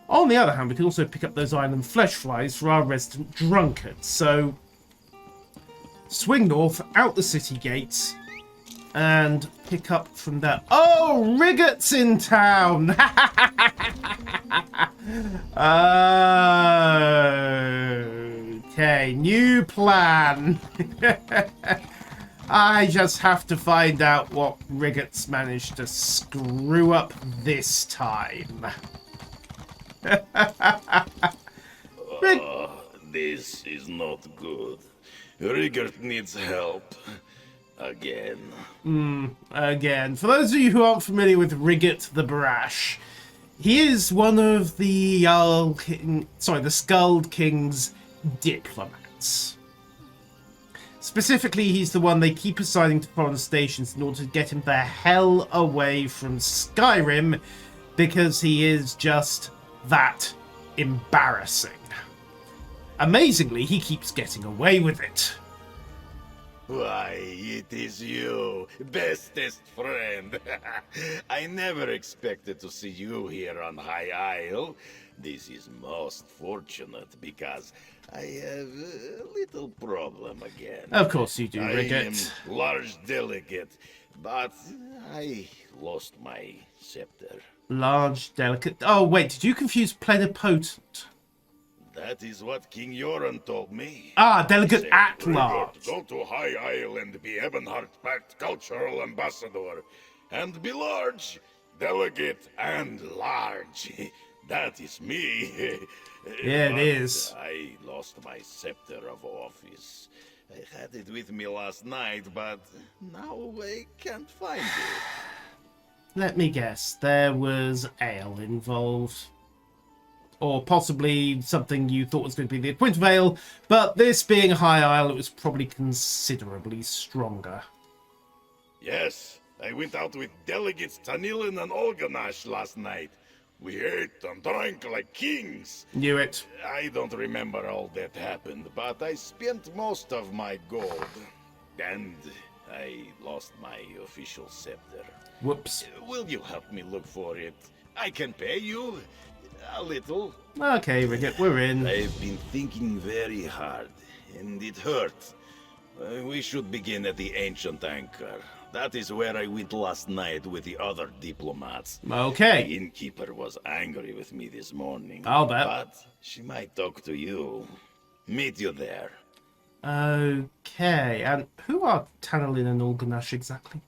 On the other hand, we can also pick up those island flesh flies for our resident drunkards. So, swing north, out the city gates, and pick up from there. Oh, Rigurt's in town! Okay, new plan. I just have to find out what Rigurt's managed to screw up this time. This is not good. Rigurt needs help. Again. Again. For those of you who aren't familiar with Rigurt the Brash, he is one of the the Skald King's diplomats. Specifically, he's the one they keep assigning to foreign stations in order to get him the hell away from Skyrim, because he is just that embarrassing. Amazingly, he keeps getting away with it. Why, it is you, bestest friend. I never expected to see you here on High Isle. This is most fortunate because I have a little problem again. Of course you do, Rigurt. I am large delegate, but I lost my scepter. Large, delicate... Oh, wait, did you confuse plenipotent? That is what King Yoren told me. Ah, delegate Said, at "Rigurt, large. Go to High Isle and be Ebonheart-pact cultural ambassador. And be large, delegate and large. That is me. Yeah, But it is. I lost my scepter of office. I had it with me last night, but now I can't find it. Let me guess, there was ale involved. Or possibly something you thought was going to be the Quint of Ale, but this being a High Isle, it was probably considerably stronger. Yes, I went out with delegates Tanilin and Olganash last night. We ate and drank like kings. Knew it. I don't remember all that happened, but I spent most of my gold. And I lost my official scepter. Whoops. Will you help me look for it? I can pay you a little. Okay, Rigurt, we're in. I've been thinking very hard, and it hurts. We should begin at the Ancient Anchor. That is where I went last night with the other diplomats. Okay. The innkeeper was angry with me this morning. I'll bet. But she might talk to you. Meet you there. Okay, and who are Tanelin and Olganash exactly?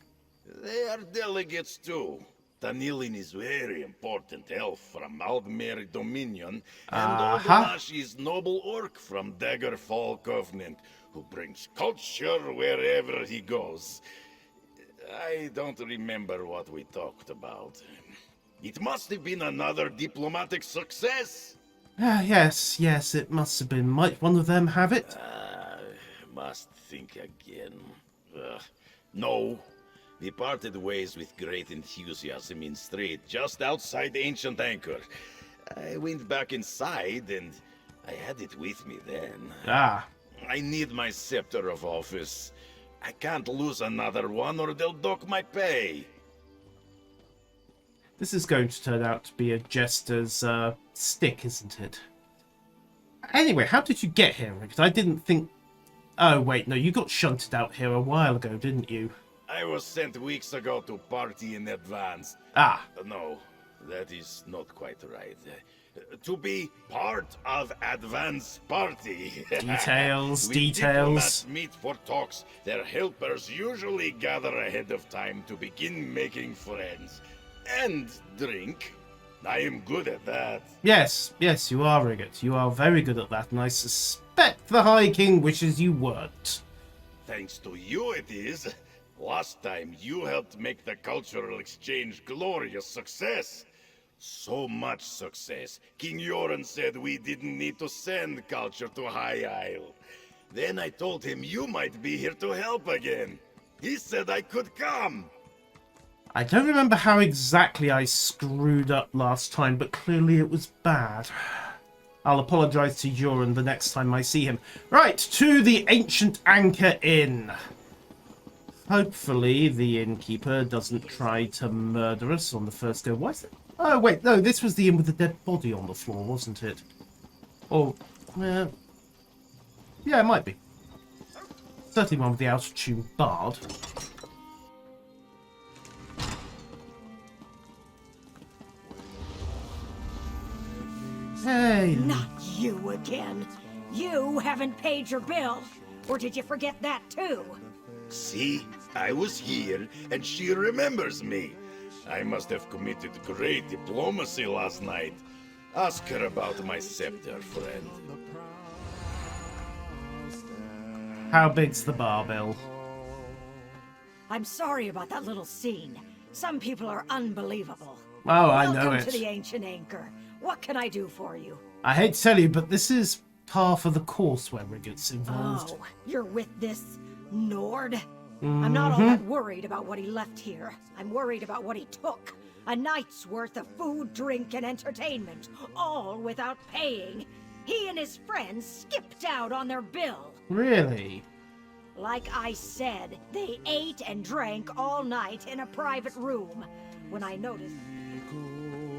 They are delegates too. Tanilin is very important elf from Aldmere Dominion, and Olganash is noble orc from Daggerfall Covenant, who brings culture wherever he goes. I don't remember what we talked about. It must have been another diplomatic success. Yes, it must have been. Might one of them have it? Must think again. No. We parted ways with great enthusiasm in Strait, just outside Ancient Anchor. I went back inside, and I had it with me then. Ah. I need my scepter of office. I can't lose another one, or they'll dock my pay. This is going to turn out to be a jester's stick, isn't it? Anyway, how did you get here, Rigurt? I didn't think... Oh, wait, no, you got shunted out here a while ago, didn't you? I was sent weeks ago to party in advance. Ah. No, that is not quite right. To be part of advance party. Details, When details. diplomats meet for talks, their helpers usually gather ahead of time to begin making friends. And drink. I am good at that. Yes, you are, Rigurt. You are very good at that, and I suspect the High King wishes you weren't. Thanks to you it is. Last time you helped make the cultural exchange glorious success. So much success, King Yoren said we didn't need to send culture to High Isle. Then I told him you might be here to help again. He said I could come. I don't remember how exactly I screwed up last time, but clearly it was bad. I'll apologise to Yoren the next time I see him. Right, to the Ancient Anchor Inn. Hopefully the innkeeper doesn't try to murder us on the first go. Why is it? Oh, wait, no, this was the inn with the dead body on the floor, wasn't it? Or, yeah, it might be. Certainly one with the out-of-tune bard. Hey! Not you again. You haven't paid your bill. Or did you forget that too? See? I was here, and she remembers me. I must have committed great diplomacy last night. Ask her about my scepter, friend. How big's the bar bill? I'm sorry about that little scene. Some people are unbelievable. Oh, I know Welcome it. to the Ancient Anchor. What can I do for you? I hate to tell you, but this is par for the course where Rigurt's involved. Oh, you're with this Nord? I'm not all that worried about what he left here. I'm worried about what he took. A night's worth of food, drink, and entertainment, all without paying. He and his friends skipped out on their bill. Really? Like I said, they ate and drank all night in a private room. When I noticed...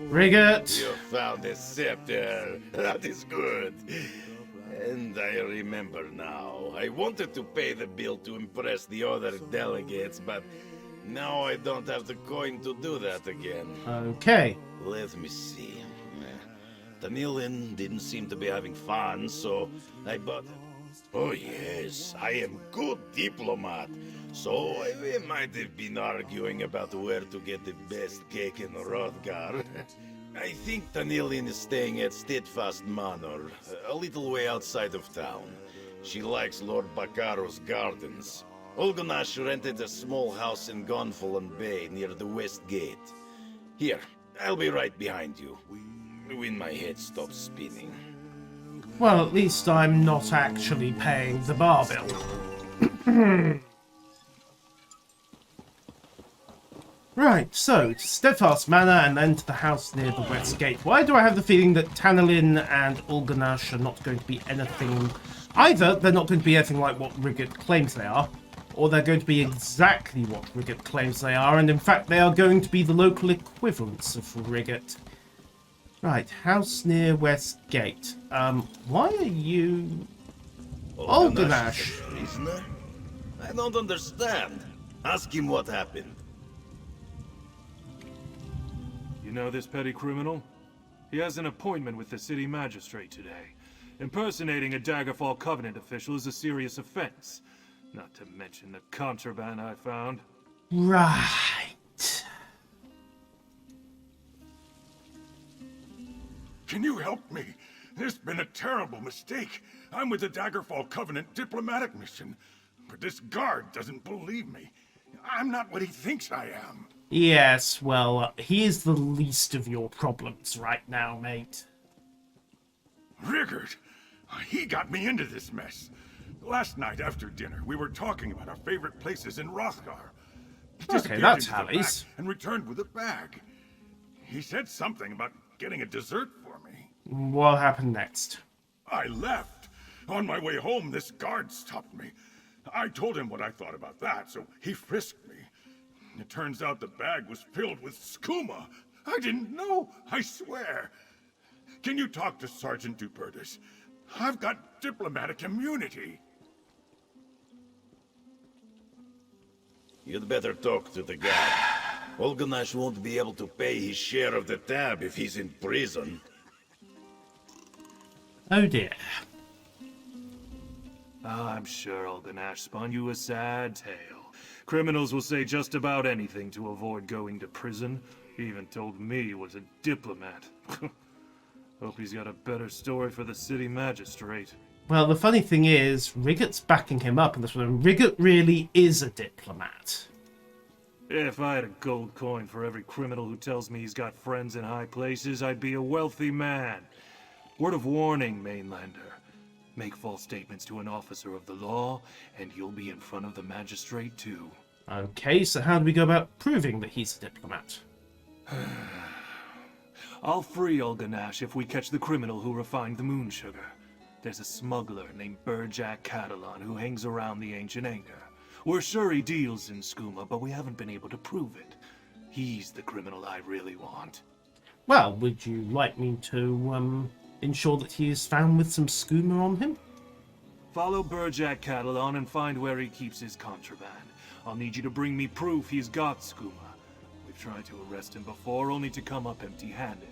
Rigurt! You found a scepter. That is good. And I remember now. I wanted to pay the bill to impress the other delegates, but now I don't have the coin to do that again. Okay. Let me see. Danilin didn't seem to be having fun, so I bought... Oh yes, I am good diplomat. So we might have been arguing about where to get the best cake in Hrothgar. I think Danilin is staying at Steadfast Manor, a little way outside of town. She likes Lord Bakaro's gardens. Olgonash rented a small house in Gonfalon Bay near the West Gate. Here, I'll be right behind you, when my head stops spinning. Well, at least I'm not actually paying the bar bill. Right, so, to Steadfast Manor and then to the house near the West Gate. Why do I have the feeling that Tannerlin and Olgonash are not going to be anything... Either they're not going to be anything like what Rigurt claims they are, or they're going to be exactly what Rigurt claims they are, and in fact they are going to be the local equivalents of Rigurt. Right, house near West Gate. Why are you... Olgonash? Is a prisoner? I don't understand. Ask him what happened. You know this petty criminal? He has an appointment with the city magistrate today. Impersonating a Daggerfall Covenant official is a serious offense. Not to mention the contraband I found. Right. Can you help me? There's been a terrible mistake. I'm with the Daggerfall Covenant diplomatic mission. But this guard doesn't believe me. I'm not what he thinks I am. Yes, well, he is the least of your problems right now, mate. Rigurt! He got me into this mess. Last night after dinner, we were talking about our favorite places in Hrothgar. He disappeared that's into the Hallies. back and returned with a bag. He said something about getting a dessert for me. What happened next? I left. On my way home, this guard stopped me. I told him what I thought about that, so he frisked me. It turns out the bag was filled with skooma. I didn't know, I swear. Can you talk to Sergeant Dupertus? I've got diplomatic immunity. You'd better talk to the guy. Olgonash won't be able to pay his share of the tab if he's in prison. Oh dear. I'm sure Olgonash spun you a sad tale. Criminals will say just about anything to avoid going to prison. He even told me he was a diplomat. Hope he's got a better story for the city magistrate. Well, the funny thing is, Rigurt's backing him up in this one. Rigurt really is a diplomat. If I had a gold coin for every criminal who tells me he's got friends in high places, I'd be a wealthy man. Word of warning, Mainlander. Make false statements to an officer of the law, and you'll be in front of the magistrate too. Okay, so how do we go about proving that he's a diplomat? I'll free Olgonash if we catch the criminal who refined the moon sugar. There's a smuggler named Burjack Catalan who hangs around the Ancient Anchor. We're sure he deals in skooma, but we haven't been able to prove it. He's the criminal I really want. Well, would you like me to ensure that he is found with some skooma on him? Follow Burjak Catalan and find where he keeps his contraband. I'll need you to bring me proof he's got skooma. We've tried to arrest him before, only to come up empty-handed.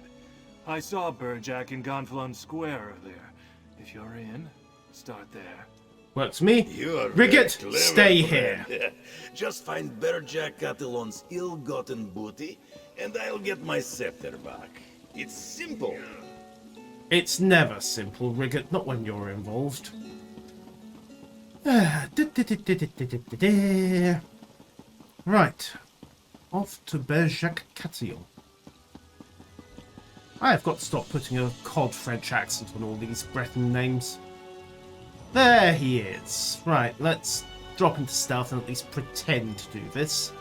I saw Burjak in Gonfalon Square earlier. If you're in, start there. Works me. You are Rigurt, very clever, stay friend. here. Just find Berjac Catalon's ill-gotten booty, and I'll get my scepter back. It's simple. It's never simple, Rigurt, not when you're involved. Right. Off to Berjac Catalan. I have got to stop putting a cod French accent on all these Breton names. There he is. Right, let's drop into stealth and at least pretend to do this.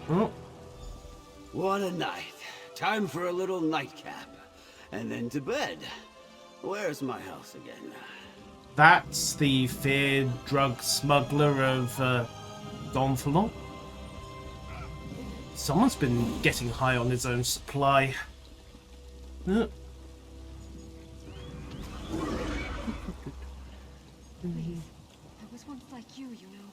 Oh. What a night. Time for a little nightcap. And then to bed. Where's my house again? That's the feared drug smuggler of Gonfalon. Someone's been getting high on his own supply. Please, I was once like you, you know.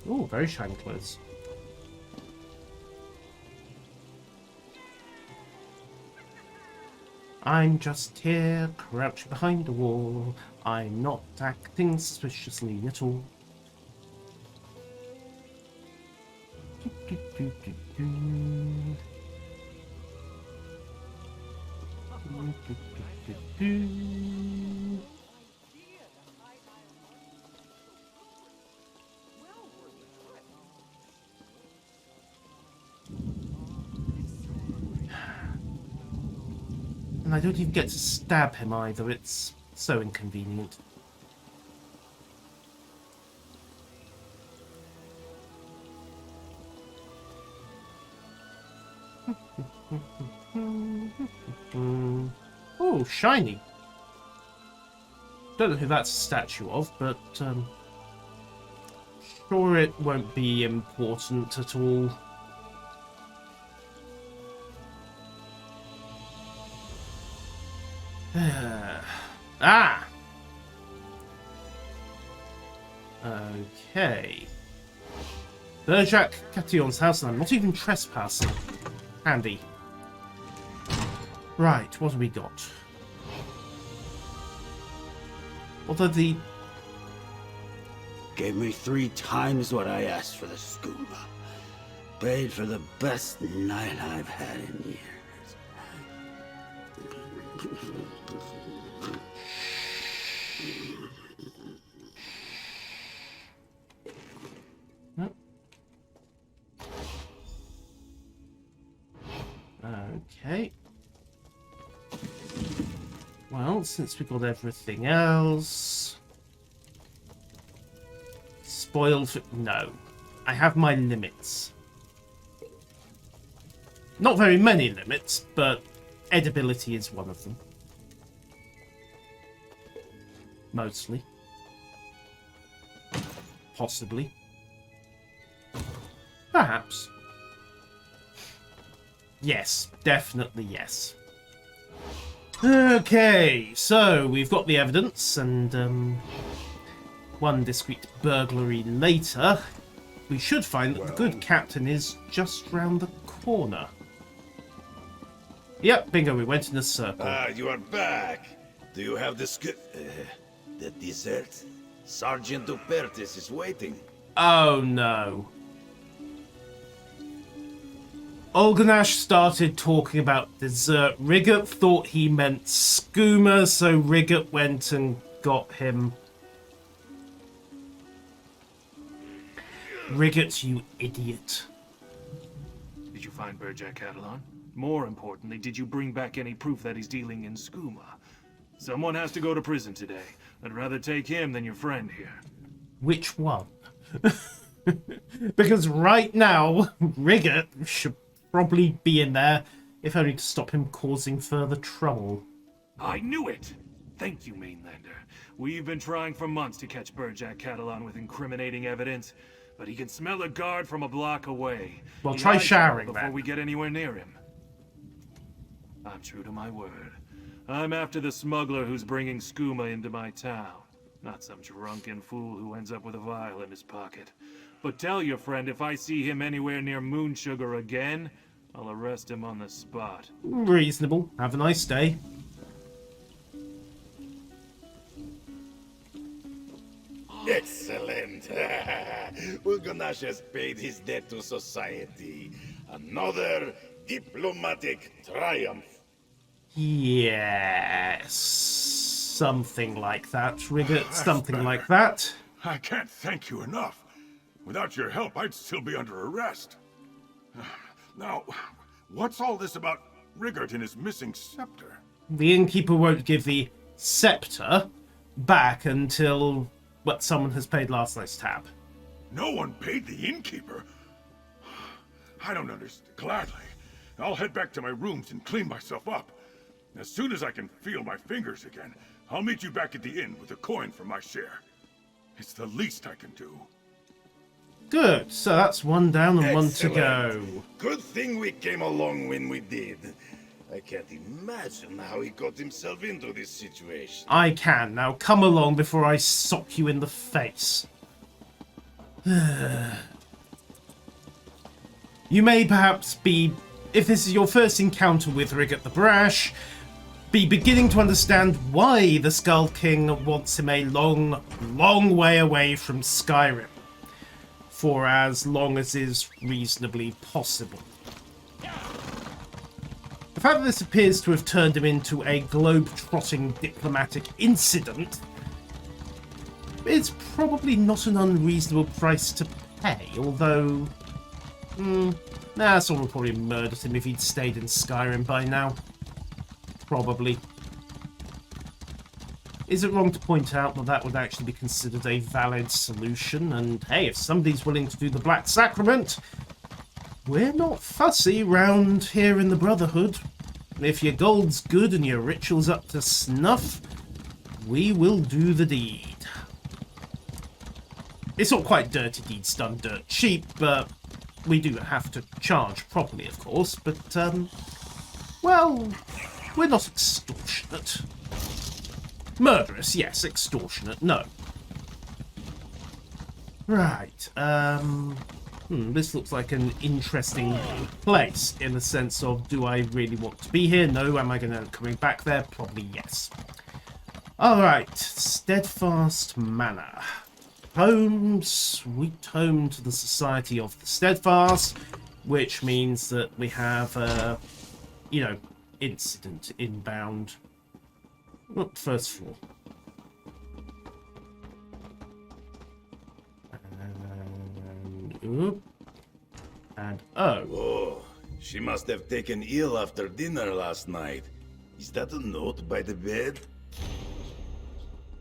Oh, very shiny clothes. I'm just here, crouched behind a wall. I'm not acting suspiciously at all. And I don't even get to stab him either. It's so inconvenient. Oh, shiny. Don't know who that's a statue of, but sure it won't be important at all. Ah! Okay. Berjac Catalan's house, and I'm not even trespassing. Handy. Right, what have we got? Although the... Gave me 3 times what I asked for the skooma. Paid for the best night I've had in years. Okay. Well, since we got everything else... Spoiled... No. I have my limits. Not very many limits, but edibility is one of them. Mostly. Possibly. Perhaps. Yes, definitely yes. Okay, so we've got the evidence, and one discreet burglary later, we should find that the good captain is just round the corner. Yep, bingo, we went in a circle. Ah, you are back. Do you have the dessert? Sergeant Dupertis is waiting. Oh no. Olganash started talking about dessert. Rigurt thought he meant skooma, so Rigurt went and got him. Rigurt, you idiot. Did you find Berjac Catalan? More importantly, did you bring back any proof that he's dealing in skooma? Someone has to go to prison today. I'd rather take him than your friend here. Which one? Because right now, Rigurt should probably be in there, if only to stop him causing further trouble. I knew it! Thank you, Mainlander. We've been trying for months to catch Burjack Catalan with incriminating evidence, but he can smell a guard from a block away. Well, He try eyes showering us before then. we get anywhere near him. I'm true to my word. I'm after the smuggler who's bringing skooma into my town. Not some drunken fool who ends up with a vial in his pocket. But tell your friend if I see him anywhere near Moon Sugar again, I'll arrest him on the spot. Reasonable. Have a nice day. Excellent. Ulgonash has paid his debt to society. Another diplomatic triumph. Yes. Something like that, Rigurt. That's Something better. like that. I can't thank you enough. Without your help, I'd still be under arrest. Now, what's all this about Rigurt and his missing scepter? The innkeeper won't give the scepter back until, well, someone has paid last night's tab. No one paid the innkeeper? I don't understand. Gladly. I'll head back to my rooms and clean myself up. As soon as I can feel my fingers again, I'll meet you back at the inn with a coin for my share. It's the least I can do. Good. So that's one down and one to go. Excellent. Good thing we came along when we did. I can't imagine how he got himself into this situation. I can. Now come along before I sock you in the face. You may perhaps be, if this is your first encounter with Rigurt the Brash, be beginning to understand why the Skull King wants him a long, long way away from Skyrim. For as long as is reasonably possible. The fact that this appears to have turned him into a globe-trotting diplomatic incident is probably not an unreasonable price to pay, although... someone would probably murdered him if he'd stayed in Skyrim by now. Probably. Is it wrong to point out that that would actually be considered a valid solution? And hey, if somebody's willing to do the Black Sacrament, we're not fussy round here in the Brotherhood. If your gold's good and your ritual's up to snuff, we will do the deed. It's not quite dirty deeds done dirt cheap, but we do have to charge properly, of course. But, well, we're not extortionate. Murderous, yes. Extortionate, no. Right, this looks like an interesting place in the sense of, do I really want to be here? No. Am I going to end up coming back there? Probably yes. Alright, Steadfast Manor. Home, sweet home to the Society of the Steadfast, which means that we have a, incident inbound. Look, first floor. And oh. Oh, she must have taken ill after dinner last night. Is that a note by the bed?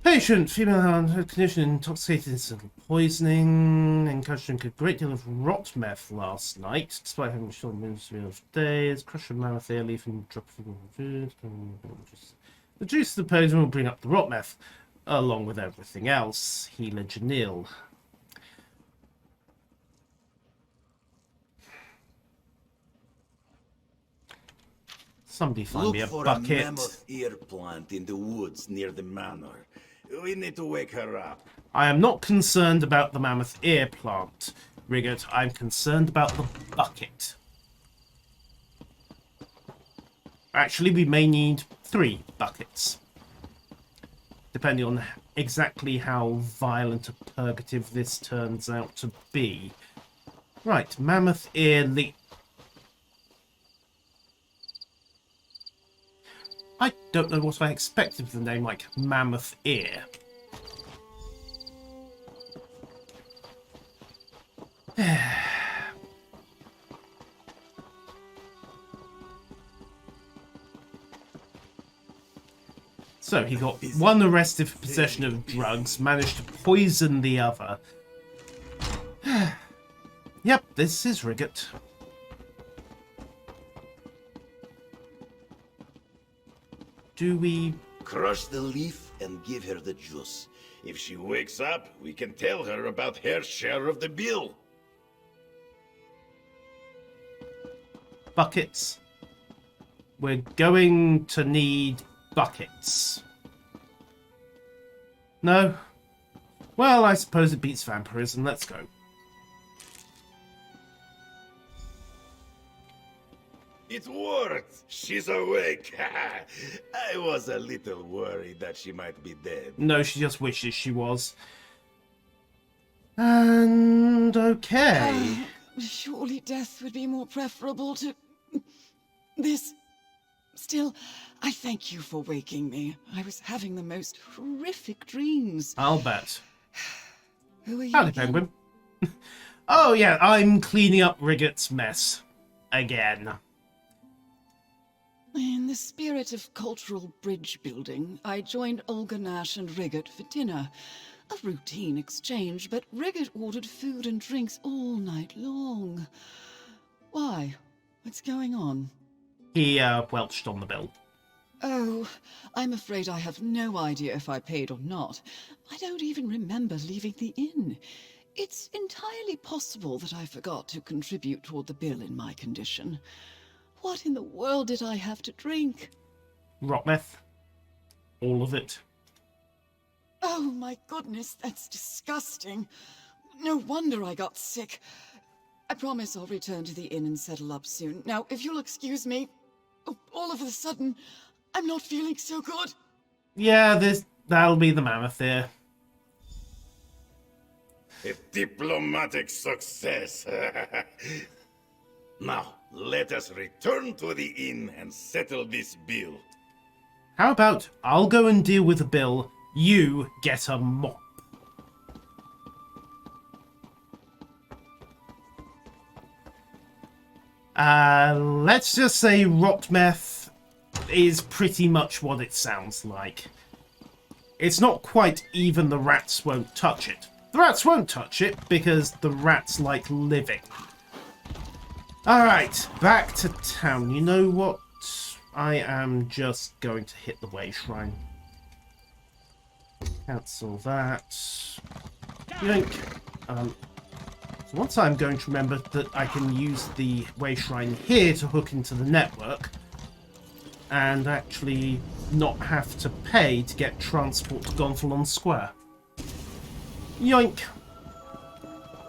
Patient, female condition, intoxicated, incident poisoning, encouraged a great deal of rot meth last night, despite having short ministry of days, crush of mammoth ear leaf and drop of food. The juice of the poison will bring up the rot meth, along with everything else. Healer Janil. Somebody find me a Look for bucket. a mammoth ear plant in the woods near the manor. We need to wake her up. I am not concerned about the mammoth ear plant, Rigurt. I'm concerned about the bucket. Actually, we may need 3 buckets. Depending on exactly how violent a purgative this turns out to be. Right, mammoth ear leaf. I don't know what I expected with a name like Mammoth Ear. So he got one arrested for possession of drugs, managed to poison the other. Yep, this is Rigurt. do we... Crush the leaf and give her the juice. If she wakes up, we can tell her about her share of the bill. Buckets. We're going to need buckets. No? Well, I suppose it beats vampirism. Let's go. It worked! She's awake! I was a little worried that she might be dead. No, she just wishes she was. And... okay. Surely death would be more preferable to... this. Still, I thank you for waking me. I was having the most horrific dreams. I'll bet. Who are you Howdy, again? Penguin. Oh, yeah, I'm cleaning up Rigurt's mess. Again. In the spirit of cultural bridge building, I joined Olga Nash and Rigurt for dinner. A routine exchange, but Rigurt ordered food and drinks all night long. Why? What's going on? He, welched on the bill. Oh, I'm afraid I have no idea if I paid or not. I don't even remember leaving the inn. It's entirely possible that I forgot to contribute toward the bill in my condition. What in the world did I have to drink? Rot meth. All of it. Oh my goodness, that's disgusting. No wonder I got sick. I promise I'll return to the inn and settle up soon. Now, if you'll excuse me, all of a sudden, I'm not feeling so good. Yeah, that'll be the mammoth here. A diplomatic success. Now, let us return to the inn and settle this bill. How about I'll go and deal with the bill, you get a mop. Let's just say rot meth is pretty much what it sounds like. It's not quite even the rats won't touch it. The rats won't touch it because the rats like living. Alright, back to town. You know what? I am just going to hit the way shrine. Cancel that. Yoink. So once I'm going to remember that I can use the way shrine here to hook into the network and actually not have to pay to get transport to Gonfalon Square. Yoink.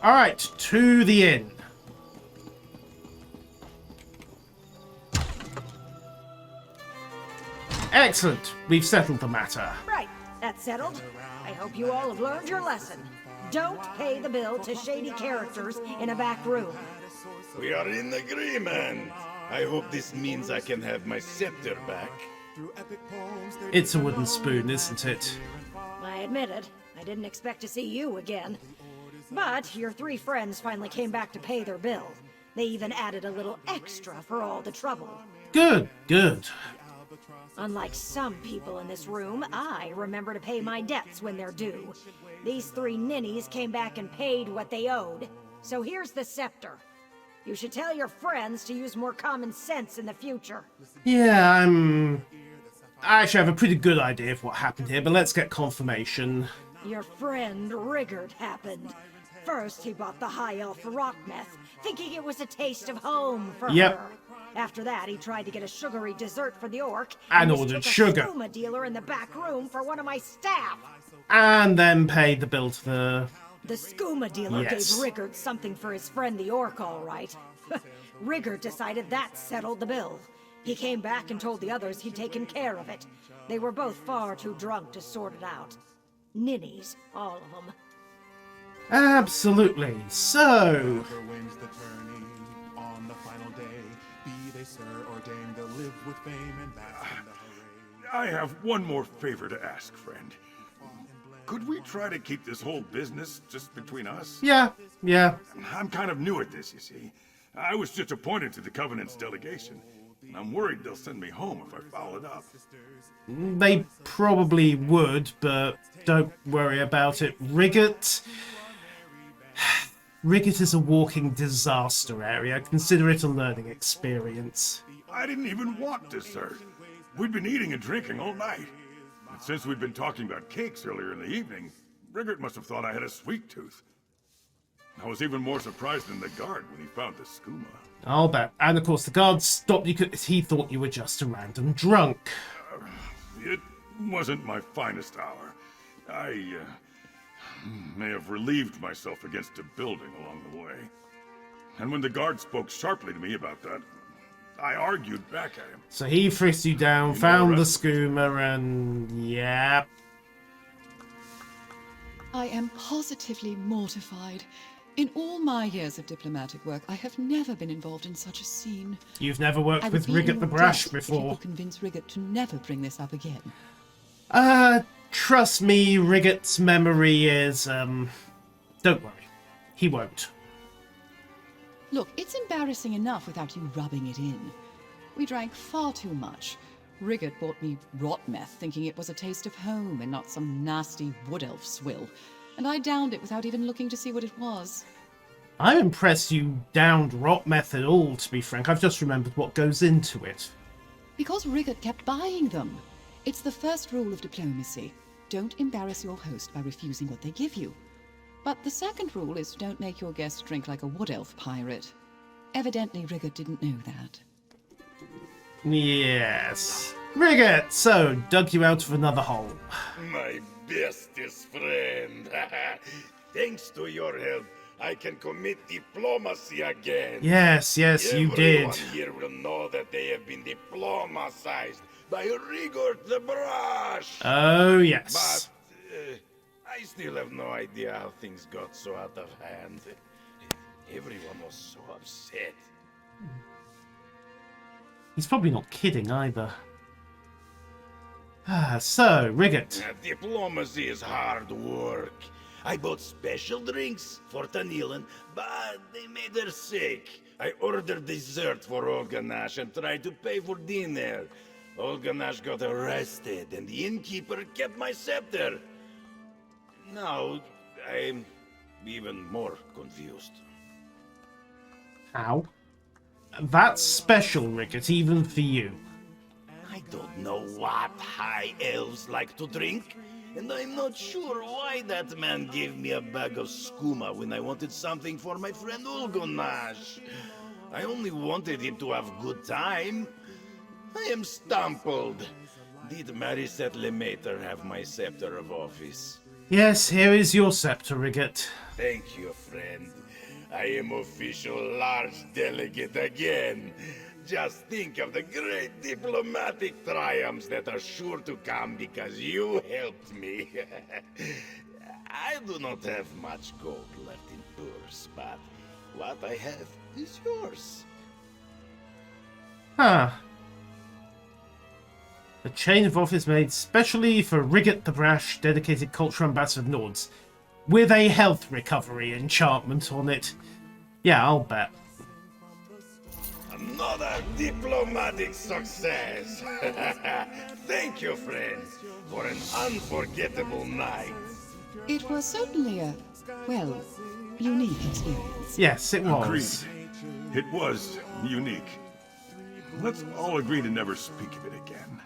Alright, to the inn. Excellent. We've settled the matter. Right, that's settled. I hope you all have learned your lesson. Don't pay the bill to shady characters in a back room. We are in agreement. I hope this means I can have my scepter back. It's a wooden spoon, isn't it? I admit it. I didn't expect to see you again. But your three friends finally came back to pay their bill. They even added a little extra for all the trouble. Good, good. Unlike some people in this room, I remember to pay my debts when they're due. These three ninnies came back and paid what they owed. So here's the scepter. You should tell your friends to use more common sense in the future. Yeah, I actually have a pretty good idea of what happened here, but let's get confirmation. Your friend Rigurt happened. First, he bought the high elf rot meth, thinking it was a taste of home for Yep. her. After that, he tried to get a sugary dessert for the orc, And mistook ordered a sugar. skooma dealer in the back room for one of my staff. And then paid the bill to the... The skooma dealer Yes. gave Rigurt something for his friend the orc, all right. Rigurt decided that settled the bill. He came back and told the others he'd taken care of it. They were both far too drunk to sort it out. Ninnies, all of them. Absolutely. So... Wins the tourney on the final day. Be they sir or dame, they'll live with fame and bask in the hooray. I have one more favor to ask, friend. Could we try to keep this whole business just between us? Yeah. I'm kind of new at this, you see. I was just appointed to the Covenant's delegation. I'm worried they'll send me home if I foul it up. They probably would, but don't worry about it. Rigurt is a walking disaster area. Consider it a learning experience. I didn't even want dessert. We'd been eating and drinking all night. And since we'd been talking about cakes earlier in the evening, Rigurt must have thought I had a sweet tooth. I was even more surprised than the guard when he found the skooma. I'll bet. And of course, the guard stopped you because he thought you were just a random drunk. It wasn't my finest hour. I may have relieved myself against a building along the way. And when the guard spoke sharply to me about that, I argued back at him. So he frisked you down, found the skooma, and yeah. I am positively mortified. In all my years of diplomatic work, I have never been involved in such a scene. You've never worked I with would be in Rigurt the your Brash debt if you before. could convince Rigurt to never bring this up again. Trust me, Rigurt's memory is, don't worry. He won't. Look, it's embarrassing enough without you rubbing it in. We drank far too much. Rigurt bought me rot meth, thinking it was a taste of home and not some nasty wood elf swill. And I downed it without even looking to see what it was. I'm impressed you downed rot meth at all, to be frank. I've just remembered what goes into it. Because Rigurt kept buying them. It's the first rule of diplomacy. Don't embarrass your host by refusing what they give you. But the second rule is don't make your guest drink like a wood elf pirate. Evidently, Rigurt didn't know that. Yes. Rigurt, so, dug you out of another hole. My bestest friend. Thanks to your help, I can commit diplomacy again. Yes, you did. Everyone here will know that they have been diplomatized by Rigurt the Brash. Oh, yes. But I still have no idea how things got so out of hand. Everyone was so upset. He's probably not kidding either. So, Rigurt. Diplomacy is hard work. I bought special drinks for Tanilin, but they made her sick. I ordered dessert for Olganash and tried to pay for dinner. Olganash got arrested, and the innkeeper kept my scepter. Now, I'm even more confused. How? That's special, Rigurt, even for you. I don't know what high elves like to drink, and I'm not sure why that man gave me a bag of skooma when I wanted something for my friend Olganash. I only wanted him to have a good time. I am stumbled. Did Mariset Lemater have my scepter of office? Yes, here is your scepter, Rigurt. Thank you, friend. I am official large delegate again. Just think of the great diplomatic triumphs that are sure to come because you helped me. I do not have much gold left in purse, but what I have is yours. Huh. A chain of office made specially for Rigurt the Brash, dedicated cultural ambassador of Nords, with a health recovery enchantment on it. Yeah, I'll bet. Another diplomatic success. Thank you, friends, for an unforgettable night. It was certainly a, well, unique experience. Yes, it was. Agreed. It was unique. Let's all agree to never speak of it again.